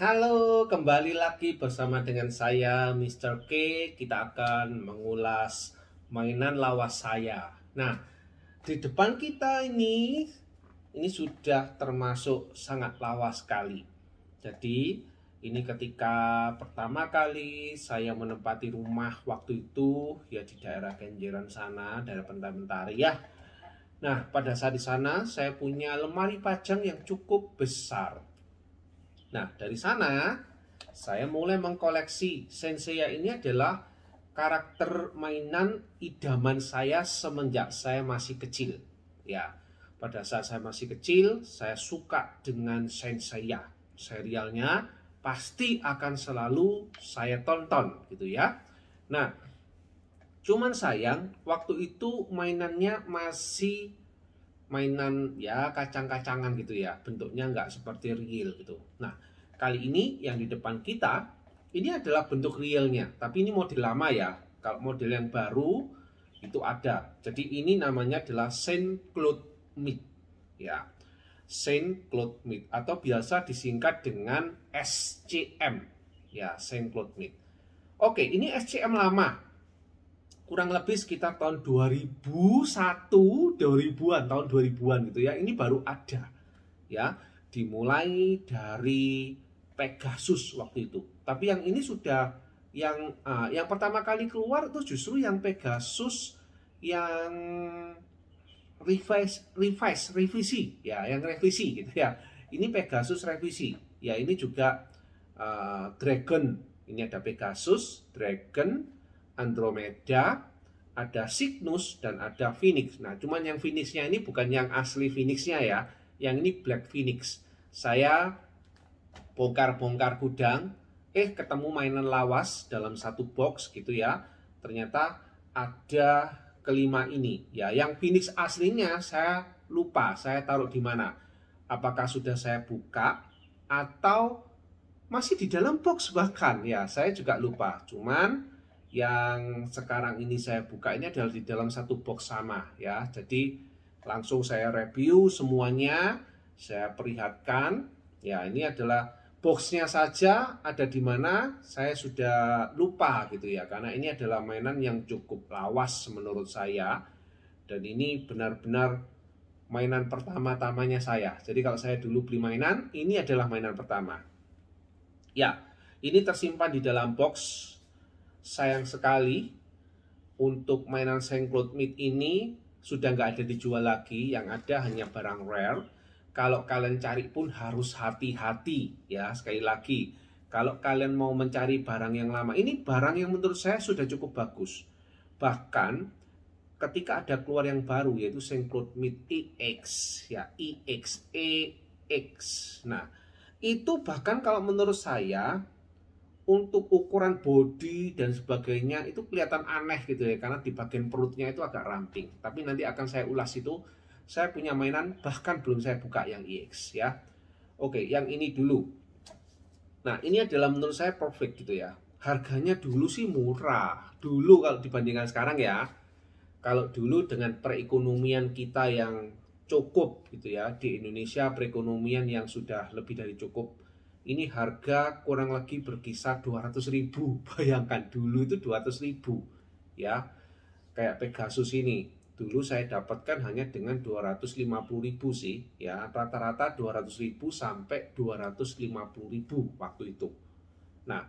Halo, kembali lagi bersama dengan saya Mr. K. Kita akan mengulas mainan lawas saya. Nah, di depan kita ini sudah termasuk sangat lawas sekali. Jadi, ini ketika pertama kali saya menempati rumah waktu itu ya di daerah Kenjeran sana, daerah Pentari ya. Nah, pada saat di sana saya punya lemari pajang yang cukup besar. Nah, dari sana saya mulai mengkoleksi. Senseiya ini adalah karakter mainan idaman saya semenjak saya masih kecil. Ya, pada saat saya masih kecil, saya suka dengan Senseiya. Serialnya pasti akan selalu saya tonton gitu ya. Nah, cuman sayang waktu itu mainannya masih mainan ya kacang-kacangan gitu ya, bentuknya nggak seperti real gitu. Nah, kali ini yang di depan kita ini adalah bentuk realnya, tapi ini model lama ya. Kalau model yang baru itu ada. Jadi ini namanya adalah Saint Claude Meat ya, Saint Claude Meat atau biasa disingkat dengan SCM ya, Saint Claude Meat. Oke, ini SCM lama, kurang lebih sekitar tahun 2001, 2000-an, tahun 2000-an gitu ya. Ini baru ada ya, dimulai dari Pegasus waktu itu. Tapi yang ini sudah yang pertama kali keluar itu justru yang Pegasus yang revisi ya, yang revisi gitu ya. Ini Pegasus revisi ya, ini juga Dragon. Ini ada Pegasus, Dragon, Andromeda, ada Cygnus, dan ada Phoenix. Nah, cuman yang Phoenixnya ini bukan yang asli Phoenixnya ya, yang ini Black Phoenix. Saya bongkar-bongkar gudang, ketemu mainan lawas dalam satu box gitu ya. Ternyata ada kelima ini ya. Yang Phoenix aslinya saya lupa, saya taruh di mana. Apakah sudah saya buka atau masih di dalam box bahkan ya, saya juga lupa. Cuman yang sekarang ini saya buka ini adalah di dalam satu box sama ya. Jadi langsung saya review semuanya, saya perlihatkan. Ya, ini adalah boxnya saja ada di mana saya sudah lupa gitu ya. Karena ini adalah mainan yang cukup lawas menurut saya. Dan ini benar-benar mainan pertama-tamanya saya. Jadi kalau saya dulu beli mainan, ini adalah mainan pertama. Ya, ini tersimpan di dalam box. Sayang sekali untuk mainan Saint Claude Meat ini sudah nggak ada dijual lagi. Yang ada hanya barang rare. Kalau kalian cari pun harus hati-hati ya. Sekali lagi, kalau kalian mau mencari barang yang lama, ini barang yang menurut saya sudah cukup bagus. Bahkan ketika ada keluar yang baru yaitu Saint Claude Meat EX ya, EX. Nah, itu bahkan kalau menurut saya untuk ukuran body dan sebagainya itu kelihatan aneh gitu ya, karena di bagian perutnya itu agak ramping. Tapi nanti akan saya ulas itu. Saya punya mainan bahkan belum saya buka yang EX ya. Oke, yang ini dulu. Nah, ini adalah menurut saya perfect gitu ya. Harganya dulu sih murah. Dulu kalau dibandingkan sekarang ya. Kalau dulu dengan perekonomian kita yang cukup gitu ya, di Indonesia perekonomian yang sudah lebih dari cukup, ini harga kurang lagi berkisar 200.000. Bayangkan dulu itu 200.000 ya. Kayak Pegasus ini dulu saya dapatkan hanya dengan 250.000 sih ya, rata-rata 200.000 sampai 250.000 waktu itu. Nah,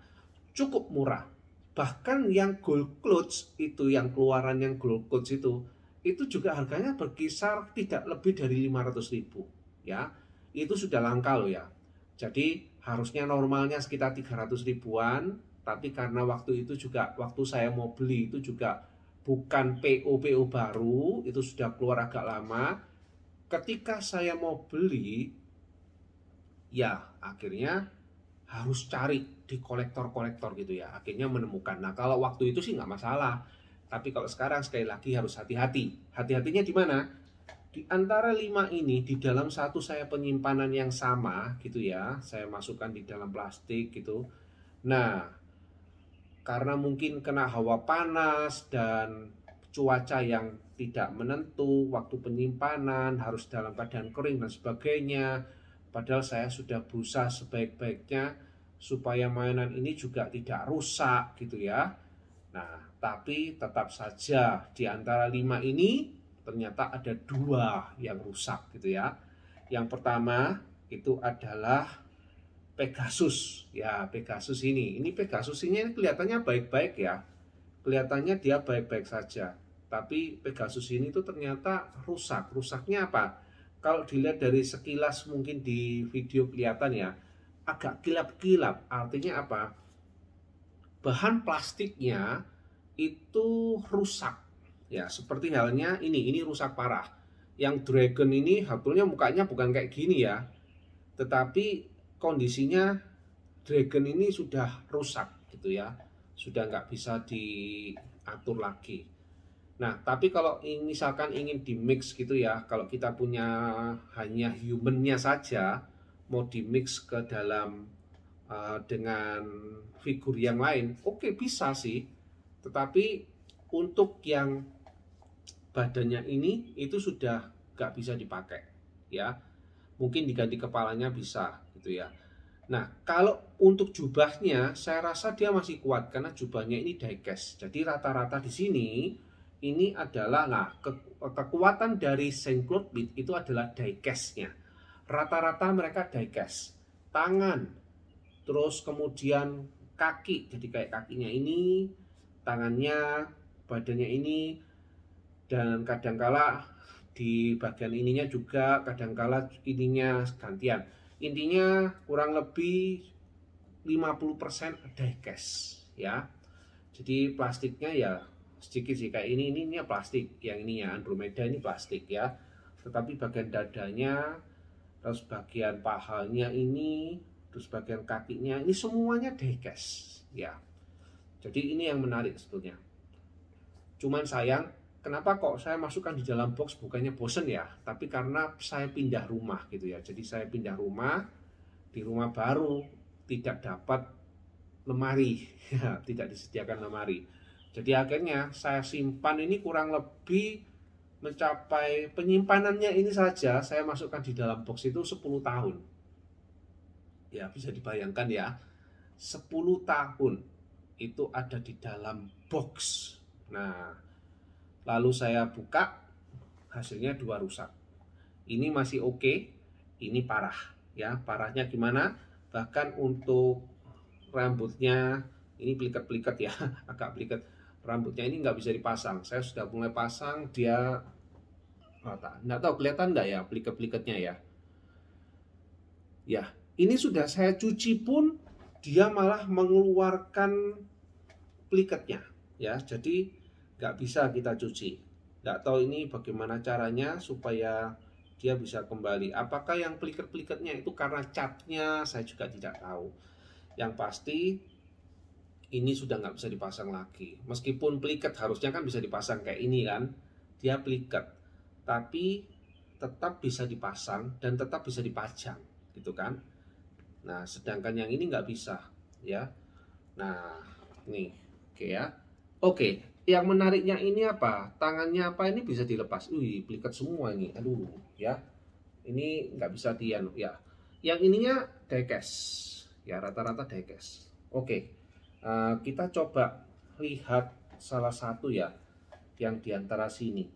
cukup murah. Bahkan yang Gold Cloth itu, yang keluaran yang Gold Cloth itu juga harganya berkisar tidak lebih dari 500.000 ya. Itu sudah langka loh ya. Jadi harusnya normalnya sekitar 300 ribuan, tapi karena waktu itu juga, waktu saya mau beli itu juga bukan PO baru, itu sudah keluar agak lama. Ketika saya mau beli, ya akhirnya harus cari di kolektor-kolektor gitu ya. Akhirnya menemukan. Nah, kalau waktu itu sih nggak masalah. Tapi kalau sekarang sekali lagi harus hati-hati. Hati-hatinya di mana? Di antara 5 ini, di dalam satu saya penyimpanan yang sama gitu ya. Saya masukkan di dalam plastik gitu. Nah, karena mungkin kena hawa panas dan cuaca yang tidak menentu, waktu penyimpanan harus dalam keadaan kering dan sebagainya. Padahal saya sudah berusaha sebaik-baiknya supaya mainan ini juga tidak rusak gitu ya. Nah, tapi tetap saja di antara 5 ini ternyata ada 2 yang rusak gitu ya. Yang pertama itu adalah Pegasus. Ya, Pegasus ini. Ini Pegasus ini kelihatannya baik-baik ya. Kelihatannya dia baik-baik saja. Tapi Pegasus ini tuh ternyata rusak. Rusaknya apa? Kalau dilihat dari sekilas mungkin di video kelihatan ya, agak kilap-kilap. Artinya apa? Bahan plastiknya itu rusak. Ya, seperti halnya ini rusak parah. Yang Dragon ini sebetulnya mukanya bukan kayak gini ya. Tetapi kondisinya Dragon ini sudah rusak gitu ya. Sudah nggak bisa diatur lagi. Nah, tapi kalau misalkan ingin di mix gitu ya, kalau kita punya hanya humannya saja, mau di mix ke dalam dengan figur yang lain, oke bisa sih. Tetapi untuk yang badannya ini itu sudah nggak bisa dipakai ya. Mungkin diganti kepalanya bisa gitu ya. Nah, kalau untuk jubahnya saya rasa dia masih kuat karena jubahnya ini diecast. Jadi rata-rata di sini ini adalah kekuatan dari Saint Claude Beat itu adalah diecastnya. Rata-rata mereka diecast. Tangan, terus kemudian kaki, jadi kayak kakinya ini, tangannya, badannya ini, dan kadangkala di bagian ininya juga kadangkala ininya gantian. Intinya kurang lebih 50% diecast ya. Jadi plastiknya ya sedikit sih kayak ini plastik, yang ininya Andromeda ini plastik ya. Tetapi bagian dadanya, terus bagian pahanya ini, terus bagian kakinya ini semuanya diecast ya. Jadi ini yang menarik sebetulnya. Cuman sayang, kenapa kok saya masukkan di dalam box, bukannya bosen ya, tapi karena saya pindah rumah gitu ya. Jadi saya pindah rumah, di rumah baru tidak dapat lemari ya, tidak disediakan lemari. Jadi akhirnya saya simpan ini kurang lebih mencapai penyimpanannya ini saja saya masukkan di dalam box itu 10 tahun. Ya, bisa dibayangkan ya. 10 tahun itu ada di dalam box. Nah, lalu saya buka, hasilnya 2 rusak. Ini masih oke, ini parah ya. Parahnya gimana? Bahkan untuk rambutnya ini pliket-pliket ya, agak pliket. Rambutnya ini nggak bisa dipasang. Saya sudah mulai pasang, dia nggak tahu kelihatan nggak ya pliket-pliketnya ya. Ya, ini sudah saya cuci pun dia malah mengeluarkan pliketnya ya. Jadi nggak bisa kita cuci. Nggak tahu ini bagaimana caranya supaya dia bisa kembali. Apakah yang pliket-pliketnya itu karena catnya, saya juga tidak tahu. Yang pasti ini sudah nggak bisa dipasang lagi. Meskipun pliket harusnya kan bisa dipasang kayak ini kan, dia pliket, tapi tetap bisa dipasang dan tetap bisa dipajang, gitu kan. Nah, sedangkan yang ini nggak bisa, ya. Nah, nih, oke ya. Oke, yang menariknya ini apa? Tangannya apa ini bisa dilepas. Wih, pliket semua ini. Aduh, ya. Ini nggak bisa ya. Yang ininya diecast, ya rata-rata diecast. Oke. Kita coba lihat salah satu ya yang diantara sini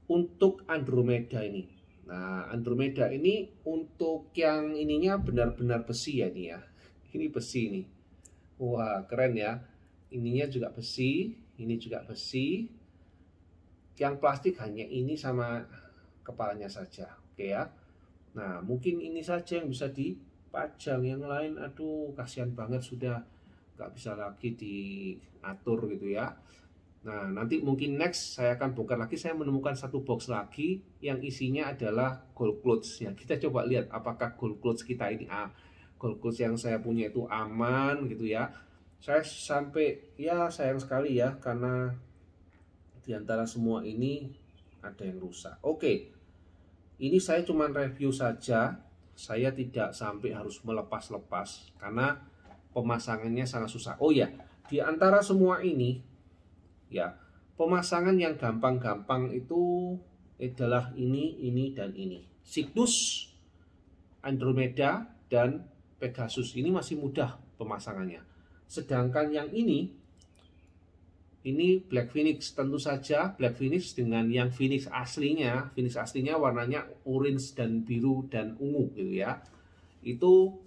untuk Andromeda ini. Nah, Andromeda ini untuk yang ininya benar-benar besi ya ini ya. Ini besi nih. Wah, keren ya. Ininya juga besi, ini juga besi. Yang plastik hanya ini sama kepalanya saja. Oke ya. Nah, mungkin ini saja yang bisa dipajang, yang lain aduh kasihan banget sudah nggak bisa lagi diatur gitu ya. Nah, nanti mungkin next saya akan bongkar lagi, saya menemukan satu box lagi yang isinya adalah gold clothes ya. Kita coba lihat apakah gold clothes kita ini gold clothes yang saya punya itu aman gitu ya. Saya sampai ya sayang sekali ya karena diantara semua ini ada yang rusak. Oke. Ini saya cuma review saja. Saya tidak sampai harus melepas-lepas karena pemasangannya sangat susah. Oh ya, di antara semua ini ya, pemasangan yang gampang-gampang itu adalah ini dan ini. Cygnus, Andromeda dan Pegasus ini masih mudah pemasangannya. Sedangkan yang ini Black Phoenix, tentu saja Black Phoenix dengan yang Phoenix aslinya warnanya orange dan biru dan ungu gitu ya. Itu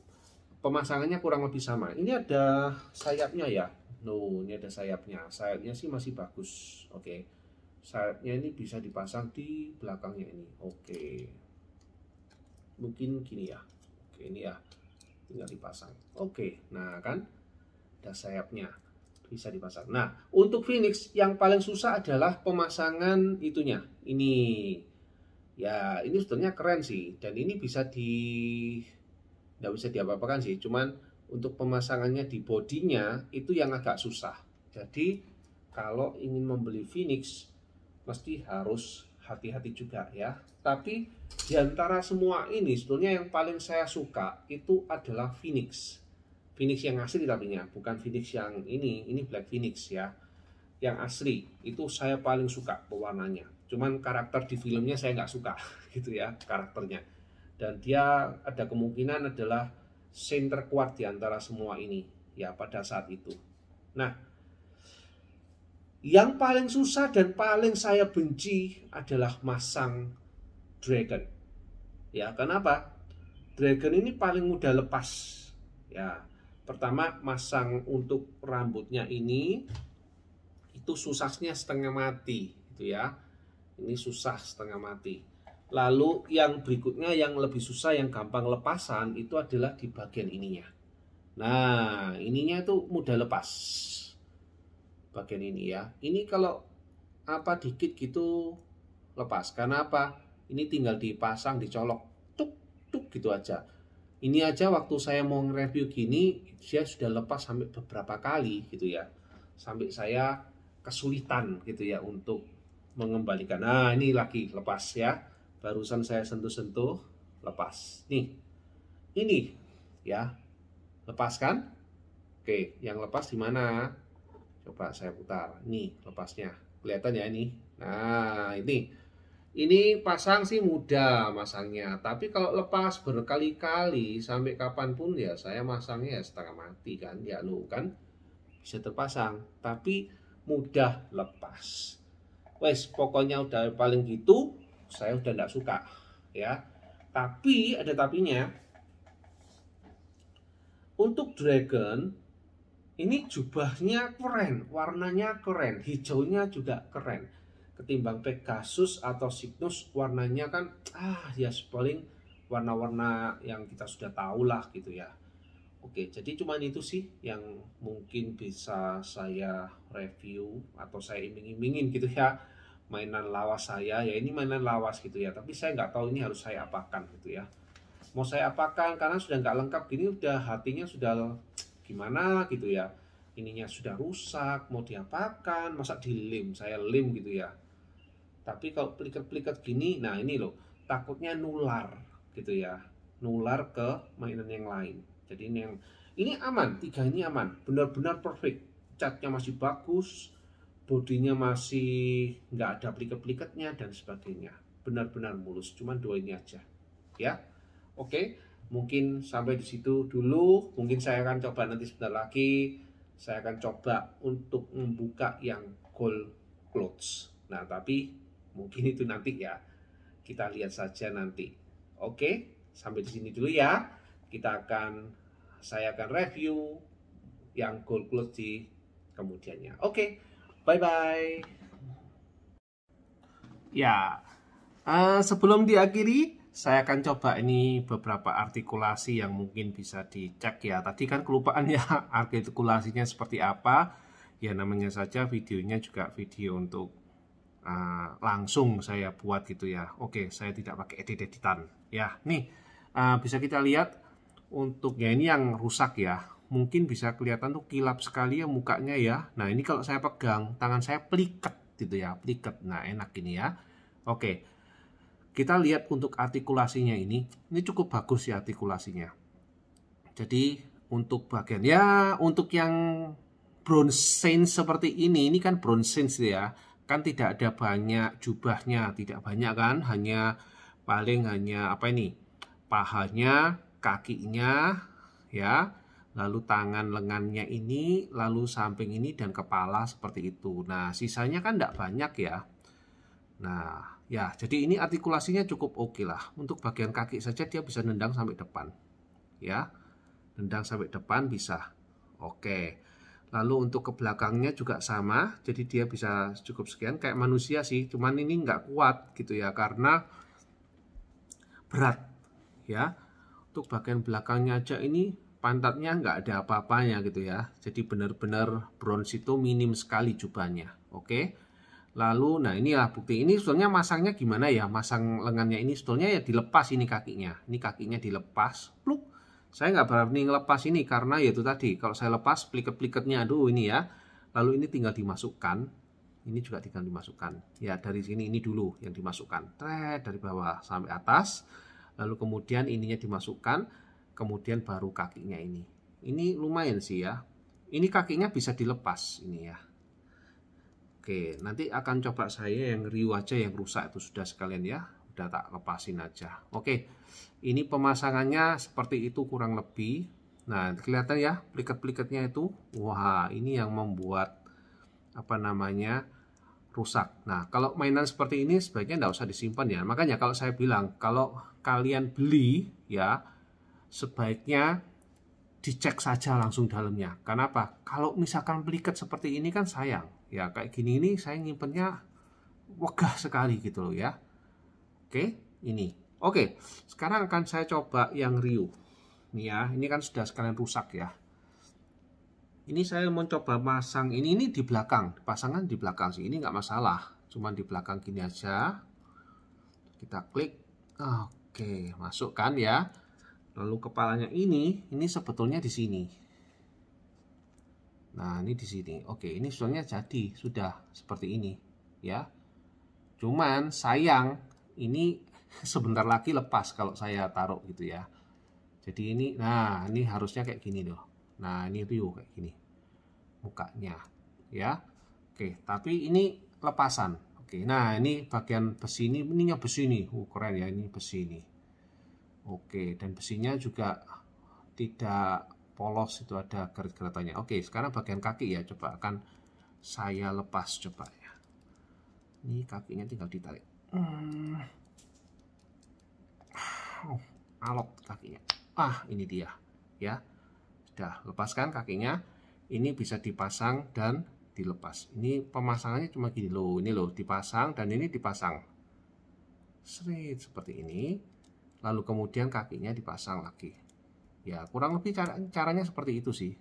pemasangannya kurang lebih sama. Ini ada sayapnya ya. Ini ada sayapnya. Sayapnya sih masih bagus. Oke. Sayapnya ini bisa dipasang di belakangnya ini. Oke. Mungkin gini ya. Oke, ini ya. Tinggal dipasang. Oke. Nah, kan ada sayapnya. Bisa dipasang. Nah, untuk Phoenix yang paling susah adalah pemasangan itunya. Ini ya, ini sebenarnya keren sih, dan ini bisa nggak bisa diapa-apakan sih. Cuman untuk pemasangannya di bodinya itu yang agak susah. Jadi kalau ingin membeli Phoenix mesti harus hati-hati juga ya. Tapi di antara semua ini sebetulnya yang paling saya suka itu adalah Phoenix. Phoenix yang asli tapi bukan Phoenix yang ini Black Phoenix ya. Yang asli itu saya paling suka pewarnanya. Cuman karakter di filmnya saya nggak suka gitu ya karakternya. Dan dia ada kemungkinan adalah scene terkuat di antara semua ini ya pada saat itu. Nah, yang paling susah dan paling saya benci adalah masang Dragon. Ya, kenapa? Dragon ini paling mudah lepas ya. Pertama, masang untuk rambutnya ini itu susahnya setengah mati gitu ya. Ini susah setengah mati. Lalu yang berikutnya yang lebih susah, yang gampang lepasan itu adalah di bagian ininya. Nah, ininya itu mudah lepas. Bagian ini ya. Ini kalau apa dikit gitu lepas. Karena apa? Ini tinggal dipasang, dicolok, tuk tuk gitu aja. Ini aja waktu saya mau nge-review gini, dia sudah lepas sampai beberapa kali gitu ya. Sampai saya kesulitan gitu ya untuk mengembalikan. Nah, ini lagi lepas ya. Barusan saya sentuh-sentuh, lepas. Nih, ini ya, lepas kan? Oke, yang lepas di mana? Coba saya putar. Nih, lepasnya. Kelihatan ya ini? Nah, ini pasang sih mudah masangnya, tapi kalau lepas berkali-kali sampai kapanpun ya saya masangnya ya setengah mati kan, ya lo kan bisa terpasang, tapi mudah lepas. Wes pokoknya udah paling gitu, saya udah nggak suka ya. Tapi ada tapinya. Untuk Dragon ini jubahnya keren, warnanya keren, hijaunya juga keren. Ketimbang Pegasus atau Cygnus warnanya kan ya paling warna-warna yang kita sudah tahu lah gitu ya. Oke, jadi cuman itu sih yang mungkin bisa saya review atau saya iming-imingin gitu ya, mainan lawas saya ya. Ini mainan lawas gitu ya, tapi saya nggak tahu ini harus saya apakan gitu ya. Mau saya apakan karena sudah nggak lengkap gini, udah hatinya sudah gimana gitu ya, ininya sudah rusak, mau diapakan, masa dilem, saya lem gitu ya. Tapi kalau pliket-pliket gini, nah ini loh, takutnya nular gitu ya, nular ke mainan yang lain. Jadi ini aman, 3 ini aman, benar-benar perfect. Catnya masih bagus, bodinya masih nggak ada pliket-pliketnya dan sebagainya. Benar-benar mulus, cuman 2 ini aja. Ya, oke, mungkin sampai di situ dulu. Mungkin saya akan coba nanti sebentar lagi. Saya akan coba untuk membuka yang gold clothes. Nah, tapi mungkin itu nanti ya, kita lihat saja nanti. Oke, sampai di sini dulu ya. Saya akan review yang gold clothes di kemudiannya. Oke, bye bye. Ya, sebelum diakhiri, saya akan coba ini beberapa artikulasi yang mungkin bisa dicek ya. Tadi kan kelupaan ya artikulasinya seperti apa. Ya namanya saja videonya juga video untuk langsung saya buat gitu ya. Oke, saya tidak pakai edit-editan ya. Nih bisa kita lihat untuk ya ini yang rusak ya. Mungkin bisa kelihatan tuh kilap sekali ya mukanya ya. Nah ini kalau saya pegang tangan saya pliket gitu ya, pliket. Nah enak ini ya. Oke, kita lihat untuk artikulasinya ini cukup bagus ya artikulasinya. Jadi untuk bagian ya, untuk yang bronze seperti ini kan bronze ya. Kan tidak ada banyak jubahnya, tidak banyak kan, paling hanya apa ini, pahanya, kakinya ya, lalu tangan lengannya ini, lalu samping ini, dan kepala seperti itu. Nah, sisanya kan tidak banyak ya. Nah, ya, jadi ini artikulasinya cukup oke lah. Untuk bagian kaki saja dia bisa nendang sampai depan. Ya, nendang sampai depan bisa. Oke. Lalu untuk ke belakangnya juga sama. Jadi dia bisa cukup sekian. Kayak manusia sih. Cuman ini nggak kuat gitu ya. Karena berat. Ya. Untuk bagian belakangnya aja ini pantatnya nggak ada apa-apanya gitu ya. Jadi benar-benar bronze itu minim sekali jubahnya. Oke. Lalu, nah inilah bukti. Ini sebetulnya masangnya gimana ya? Masang lengannya ini sebetulnya ya dilepas ini kakinya. Ini kakinya dilepas. Pluk. Saya nggak berani ngelepas ini karena ya itu tadi. Kalau saya lepas, pliket-pliketnya, aduh ini ya. Lalu ini tinggal dimasukkan. Ini juga tinggal dimasukkan. Ya dari sini ini dulu yang dimasukkan. Dari bawah sampai atas. Lalu kemudian ininya dimasukkan. Kemudian baru kakinya ini. Ini lumayan sih ya. Ini kakinya bisa dilepas ini ya. Oke, nanti akan coba saya yang riu aja yang rusak itu sudah sekalian ya. Udah tak lepasin aja. Oke, ini pemasangannya seperti itu kurang lebih. Nah, kelihatan ya pliket-pliketnya itu. Wah, ini yang membuat apa namanya rusak. Nah, kalau mainan seperti ini sebaiknya nggak usah disimpan ya. Makanya kalau saya bilang, kalau kalian beli ya, sebaiknya dicek saja langsung dalamnya. Kenapa? Kalau misalkan pliket seperti ini kan sayang. Ya kayak gini ini saya nyimpennya wegah sekali gitu loh ya. Oke, ini. Oke, sekarang akan saya coba yang riu. Nih ya, ini kan sudah sekalian rusak ya. Ini saya mau coba masang ini di belakang. Pasangan di belakang sih, ini nggak masalah. Cuman di belakang gini aja. Kita klik. Oke, masukkan ya. Lalu kepalanya ini sebetulnya di sini. Nah, ini di sini. Oke, ini sebetulnya jadi sudah seperti ini, ya. Cuman sayang ini sebentar lagi lepas kalau saya taruh gitu ya. Jadi ini, nah ini harusnya kayak gini loh. Nah, ini riuh kayak gini mukanya, ya. Oke, tapi ini lepasan. Oke, nah ini bagian besi ininya besi nih. Keren ya ini besi ini. Oke, dan besinya juga tidak polos, itu ada garis-geratannya. Oke, sekarang bagian kaki ya, coba akan saya lepas coba ya. Ini kakinya tinggal ditarik. Alot kakinya. Ini dia ya. Sudah lepaskan kakinya. Ini bisa dipasang dan dilepas. Ini pemasangannya cuma gini loh. Ini loh dipasang dan ini dipasang. Seperti ini. Lalu kemudian kakinya dipasang lagi. Ya, kurang lebih caranya seperti itu sih.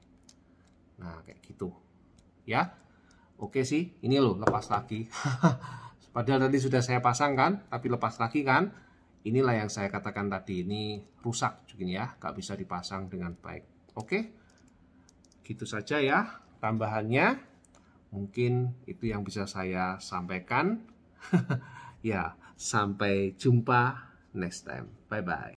Nah, kayak gitu. Ya. Oke sih, ini loh lepas lagi. Padahal tadi sudah saya pasang kan, tapi lepas lagi kan. Inilah yang saya katakan tadi, ini rusak begini ya, nggak bisa dipasang dengan baik. Oke. Gitu saja ya tambahannya. Mungkin itu yang bisa saya sampaikan. Ya, sampai jumpa next time. Bye-bye.